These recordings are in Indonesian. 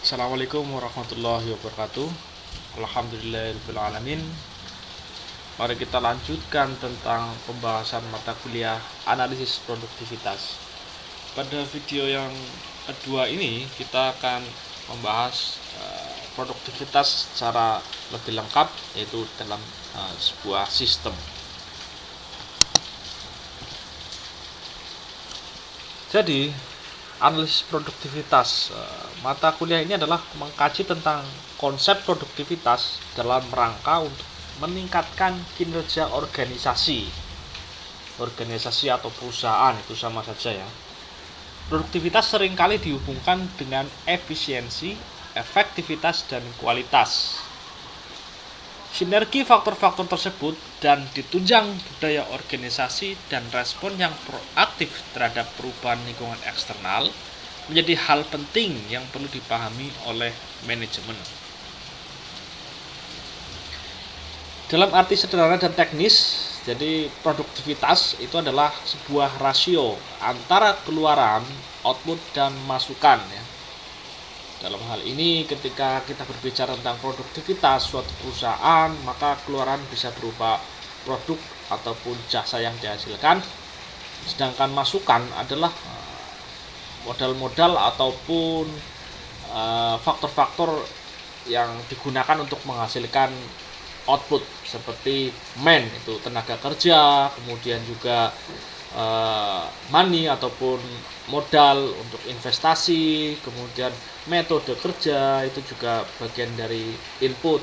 Assalamualaikum warahmatullahi wabarakatuh. Alhamdulillahirabbil alamin. Mari kita lanjutkan tentang pembahasan mata kuliah analisis produktivitas. Pada video yang kedua ini kita akan membahas produktivitas secara lebih lengkap, yaitu dalam sebuah sistem. Jadi analisis produktivitas mata kuliah ini adalah mengkaji tentang konsep produktivitas dalam rangka untuk meningkatkan kinerja organisasi atau perusahaan. Itu sama saja ya. Produktivitas seringkali dihubungkan dengan efisiensi, efektivitas, dan kualitas. Sinergi faktor-faktor tersebut dan ditunjang budaya organisasi dan respon yang proaktif terhadap perubahan lingkungan eksternal menjadi hal penting yang perlu dipahami oleh manajemen. Dalam arti sederhana dan teknis, jadi produktivitas itu adalah sebuah rasio antara keluaran, output, dan masukan ya. Dalam hal ini ketika kita berbicara tentang produktivitas suatu perusahaan, maka keluaran bisa berupa produk ataupun jasa yang dihasilkan, sedangkan masukan adalah modal-modal ataupun faktor-faktor yang digunakan untuk menghasilkan output seperti itu tenaga kerja, kemudian juga money ataupun modal untuk investasi, kemudian metode kerja itu juga bagian dari input.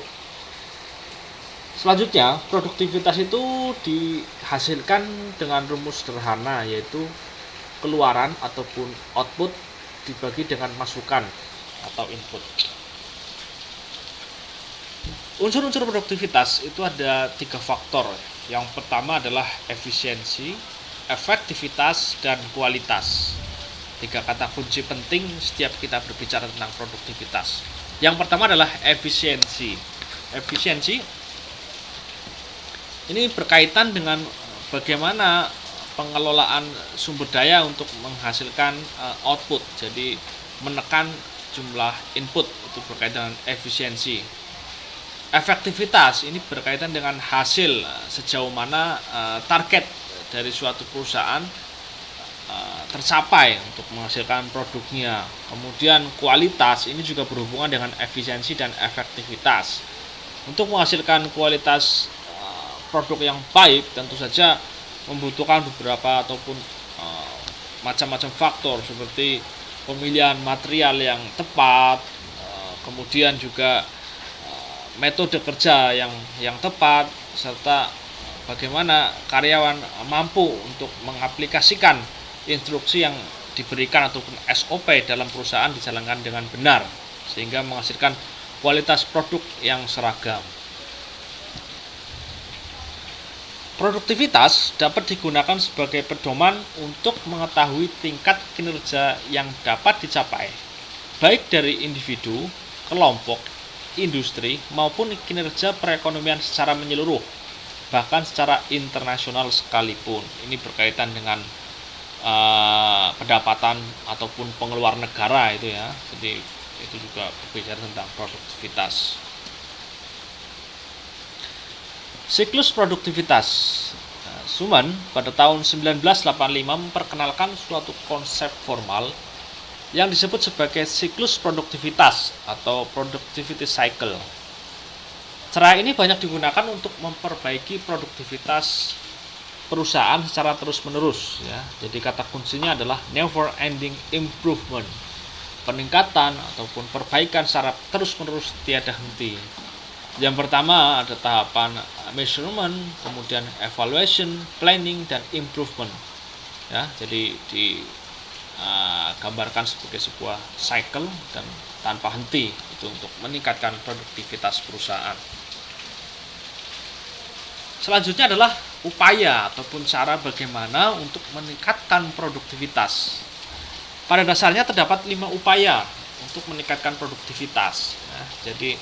Selanjutnya, produktivitas itu dihasilkan dengan rumus sederhana, yaitu keluaran ataupun output dibagi dengan masukan atau input. Unsur-unsur produktivitas itu ada 3 faktor. Yang pertama adalah efisiensi, efektivitas, dan kualitas. 3 kata kunci penting setiap kita berbicara tentang produktivitas. Yang pertama adalah efisiensi. Efisiensi ini berkaitan dengan bagaimana pengelolaan sumber daya untuk menghasilkan output. Jadi menekan jumlah input itu berkaitan dengan efisiensi. Efektivitas ini berkaitan dengan hasil, sejauh mana target dari suatu perusahaan tercapai untuk menghasilkan produknya. Kemudian kualitas ini juga berhubungan dengan efisiensi dan efektivitas. Untuk menghasilkan kualitas produk yang baik tentu saja membutuhkan beberapa ataupun macam-macam faktor seperti pemilihan material yang tepat, kemudian juga metode kerja yang tepat, serta bagaimana karyawan mampu untuk mengaplikasikan instruksi yang diberikan ataupun SOP dalam perusahaan dijalankan dengan benar sehingga menghasilkan kualitas produk yang seragam. Produktivitas dapat digunakan sebagai pedoman untuk mengetahui tingkat kinerja yang dapat dicapai, baik dari individu, kelompok, industri, maupun kinerja perekonomian secara menyeluruh, bahkan secara internasional sekalipun. Ini berkaitan dengan pendapatan ataupun pengeluaran negara itu ya. Jadi itu juga berbicara tentang produktivitas. Siklus produktivitas. Schuman pada tahun 1985 memperkenalkan suatu konsep formal yang disebut sebagai siklus produktivitas atau productivity cycle. Cara ini banyak digunakan untuk memperbaiki produktivitas perusahaan secara terus-menerus ya. Jadi kata kuncinya adalah never ending improvement. Peningkatan ataupun perbaikan secara terus-menerus tiada henti. Yang pertama ada tahapan measurement, kemudian evaluation, planning, dan improvement. Ya, jadi gambarkan sebagai sebuah cycle dan tanpa henti itu untuk meningkatkan produktivitas perusahaan. Selanjutnya adalah upaya ataupun cara bagaimana untuk meningkatkan produktivitas. Pada dasarnya terdapat 5 upaya untuk meningkatkan produktivitas. Nah, jadi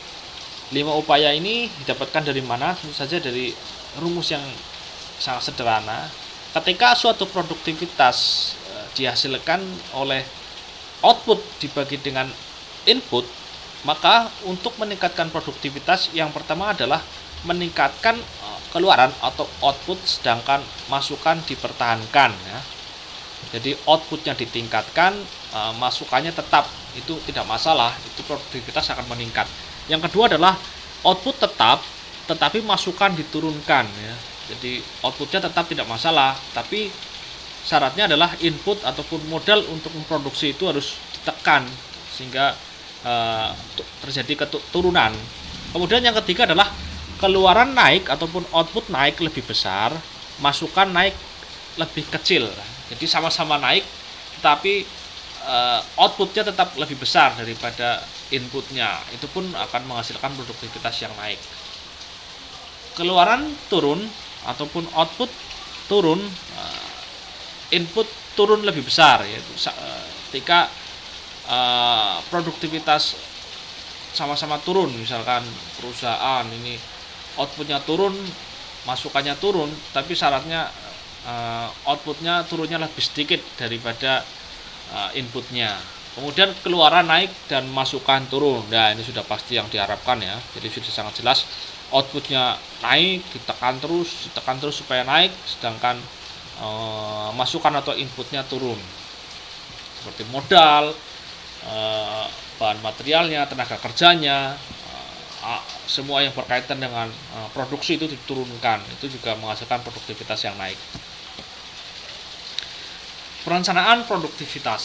5 upaya ini didapatkan dari mana? Tentu saja dari rumus yang sangat sederhana. Ketika suatu produktivitas dihasilkan oleh output dibagi dengan input, Maka untuk meningkatkan produktivitas yang pertama adalah meningkatkan keluaran atau output sedangkan masukan dipertahankan ya. Jadi outputnya ditingkatkan, masukannya tetap, itu tidak masalah, itu produktivitas akan meningkat. Yang kedua adalah output tetap tetapi masukan diturunkan ya. Jadi outputnya tetap tidak masalah, tapi syaratnya adalah input ataupun modal untuk memproduksi itu harus ditekan sehingga terjadi keturunan. Kemudian yang ketiga adalah keluaran naik ataupun output naik lebih besar, masukan naik lebih kecil. Jadi sama-sama naik, tetapi outputnya tetap lebih besar daripada inputnya. Itu pun akan menghasilkan produktivitas yang naik. Keluaran turun ataupun output turun, input turun lebih besar, yaitu ketika produktivitas sama-sama turun, misalkan perusahaan ini outputnya turun, masukannya turun, tapi syaratnya outputnya turunnya lebih sedikit daripada inputnya. Kemudian keluaran naik dan masukan turun. Nah, ini sudah pasti yang diharapkan ya. Jadi sudah sangat jelas outputnya naik, ditekan terus supaya naik, sedangkan masukan atau inputnya turun. Seperti modal, bahan materialnya, tenaga kerjanya, semua yang berkaitan dengan produksi itu diturunkan. Itu juga menghasilkan produktivitas yang naik. Perencanaan produktivitas.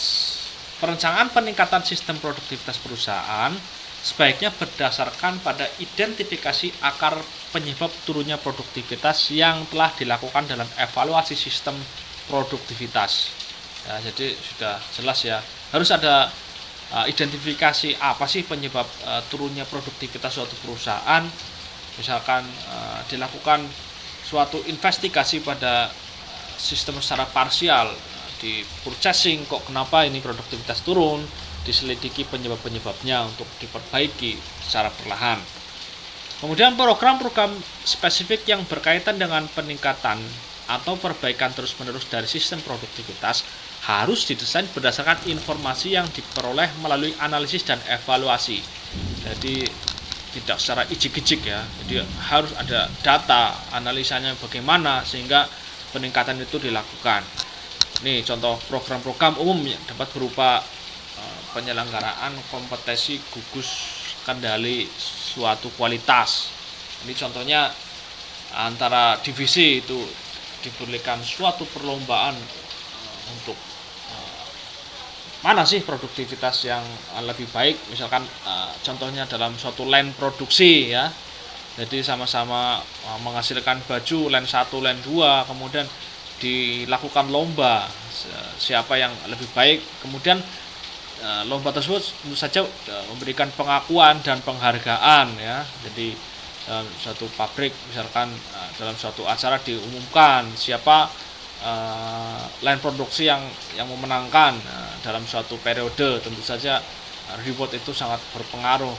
Perencanaan peningkatan sistem produktivitas perusahaan sebaiknya berdasarkan pada identifikasi akar penyebab turunnya produktivitas yang telah dilakukan dalam evaluasi sistem produktivitas. Ya, jadi sudah jelas ya, harus ada identifikasi apa sih penyebab turunnya produktivitas suatu perusahaan. Misalkan dilakukan suatu investigasi pada sistem secara parsial, di purchasing kok kenapa ini produktivitas turun, diselidiki penyebab-penyebabnya untuk diperbaiki secara perlahan. Kemudian program-program spesifik yang berkaitan dengan peningkatan atau perbaikan terus-menerus dari sistem produktivitas harus didesain berdasarkan informasi yang diperoleh melalui analisis dan evaluasi. Jadi tidak secara ijik-ijik ya. Jadi harus ada data, analisanya bagaimana sehingga peningkatan itu dilakukan. Ini contoh program-program umum yang dapat berupa penyelenggaraan kompetisi gugus kendali suatu kualitas. Ini contohnya antara divisi itu diberikan suatu perlombaan untuk mana sih produktivitas yang lebih baik, misalkan contohnya dalam suatu line produksi ya. Jadi sama-sama menghasilkan baju line 1, line 2, kemudian dilakukan lomba siapa yang lebih baik, kemudian lomba tersebut tentu saja memberikan pengakuan dan penghargaan ya. Jadi dalam suatu pabrik misalkan dalam suatu acara diumumkan siapa line produksi yang memenangkan dalam suatu periode, tentu saja reward itu sangat berpengaruh,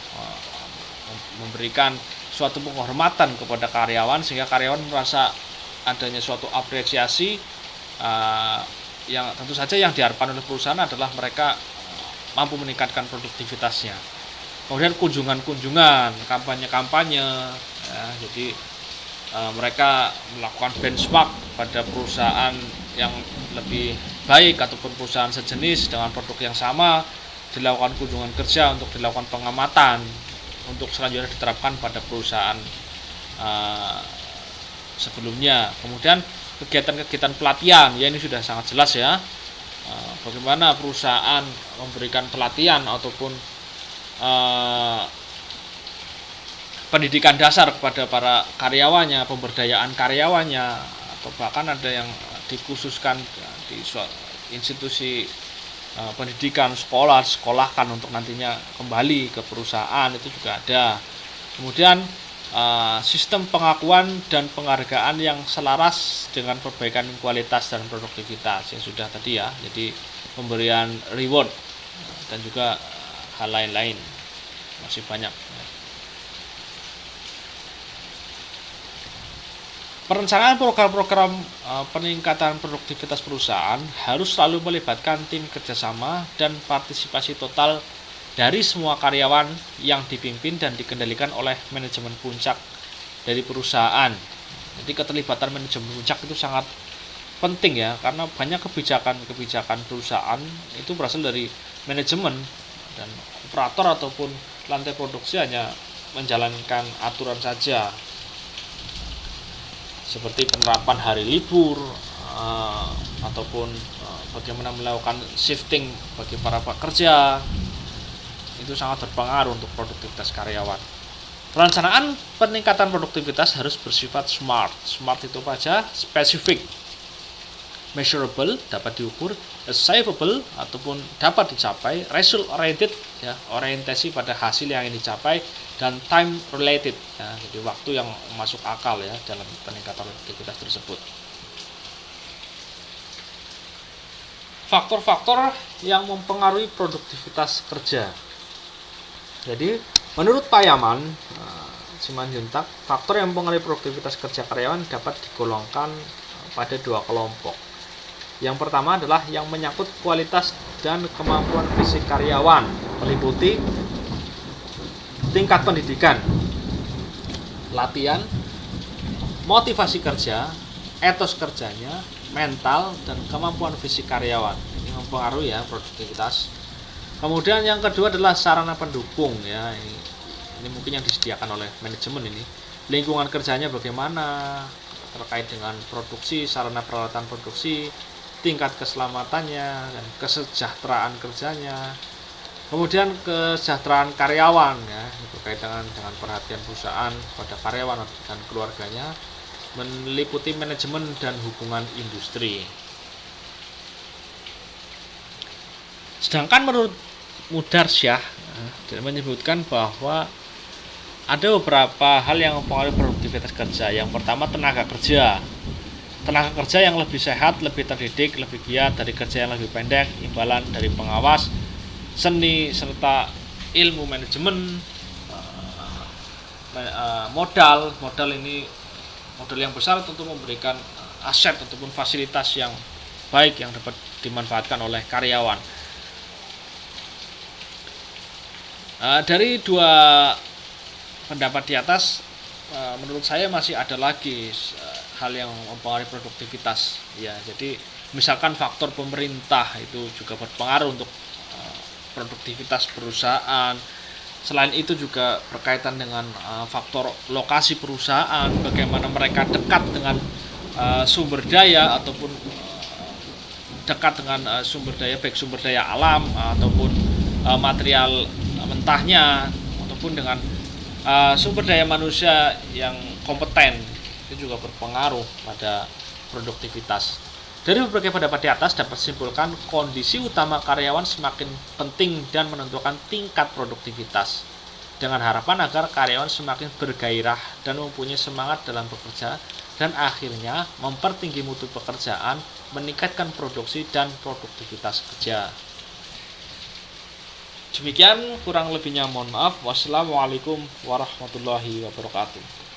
memberikan suatu penghormatan kepada karyawan sehingga karyawan merasa adanya suatu apresiasi yang tentu saja yang diharapkan oleh perusahaan adalah mereka mampu meningkatkan produktivitasnya. Kemudian kunjungan-kunjungan, kampanye-kampanye ya, jadi mereka melakukan benchmark pada perusahaan yang lebih baik ataupun perusahaan sejenis dengan produk yang sama, dilakukan kunjungan kerja untuk dilakukan pengamatan untuk selanjutnya diterapkan pada perusahaan sebelumnya. Kemudian kegiatan-kegiatan pelatihan ya, ini sudah sangat jelas ya, bagaimana perusahaan memberikan pelatihan ataupun pendidikan dasar kepada para karyawannya, pemberdayaan karyawannya, atau bahkan ada yang dikhususkan di institusi pendidikan sekolahkan untuk nantinya kembali ke perusahaan, itu juga ada. Kemudian sistem pengakuan dan penghargaan yang selaras dengan perbaikan kualitas dan produktivitas yang sudah tadi ya, jadi pemberian reward dan juga hal lain-lain masih banyak. Perencanaan program-program peningkatan produktivitas perusahaan harus selalu melibatkan tim kerjasama dan partisipasi total dari semua karyawan yang dipimpin dan dikendalikan oleh manajemen puncak dari perusahaan. Jadi keterlibatan manajemen puncak itu sangat penting ya, karena banyak kebijakan perusahaan itu berasal dari manajemen, dan operator ataupun lantai produksi hanya menjalankan aturan saja, seperti penerapan hari libur ataupun bagaimana melakukan shifting bagi para pekerja. Itu sangat berpengaruh untuk produktivitas karyawan. Perencanaan peningkatan produktivitas harus bersifat smart. Smart itu apa aja? Spesifik, measurable, dapat diukur, achievable ataupun dapat dicapai, result oriented ya, orientasi pada hasil yang ingin dicapai, dan time related ya, jadi waktu yang masuk akal ya dalam peningkatan produktivitas tersebut. Faktor-faktor yang mempengaruhi produktivitas kerja. Jadi menurut Pak Yaman Simanjuntak, faktor yang mempengaruhi produktivitas kerja karyawan dapat digolongkan pada dua kelompok. Yang pertama adalah yang menyangkut kualitas dan kemampuan fisik karyawan, meliputi tingkat pendidikan, latihan, motivasi kerja, etos kerjanya, mental, dan kemampuan fisik karyawan. Ini mempengaruhi ya produktivitas. Kemudian yang kedua adalah sarana pendukung ya. Ini mungkin yang disediakan oleh manajemen ini. Lingkungan kerjanya bagaimana terkait dengan produksi, sarana peralatan produksi, tingkat keselamatannya dan kesejahteraan kerjanya. Kemudian kesejahteraan karyawan ya, terkait dengan perhatian perusahaan pada karyawan dan keluarganya, meliputi manajemen dan hubungan industri. Sedangkan menurut Mudarsyah menyebutkan bahwa ada beberapa hal yang mempengaruhi produktivitas kerja. Yang pertama, tenaga kerja. Tenaga kerja yang lebih sehat, lebih terdidik, lebih giat dari kerja yang lebih pendek, imbalan dari pengawas, seni serta ilmu manajemen, modal ini modal yang besar tentu memberikan aset ataupun fasilitas yang baik yang dapat dimanfaatkan oleh karyawan. Dari dua pendapat di atas, menurut saya masih ada lagi hal yang mempengaruhi produktivitas ya. Jadi misalkan faktor pemerintah itu juga berpengaruh untuk produktivitas perusahaan. Selain itu juga berkaitan dengan faktor lokasi perusahaan, bagaimana mereka dekat dengan sumber daya ataupun dekat dengan sumber daya, baik sumber daya alam ataupun material mentahnya, ataupun dengan sumber daya manusia yang kompeten. Itu juga berpengaruh pada produktivitas. Dari berbagai pendapat di atas dapat disimpulkan kondisi utama karyawan semakin penting dan menentukan tingkat produktivitas, dengan harapan agar karyawan semakin bergairah dan mempunyai semangat dalam bekerja, dan akhirnya mempertinggi mutu pekerjaan, meningkatkan produksi dan produktivitas kerja. Demikian, kurang lebihnya mohon maaf. Wassalamualaikum warahmatullahi wabarakatuh.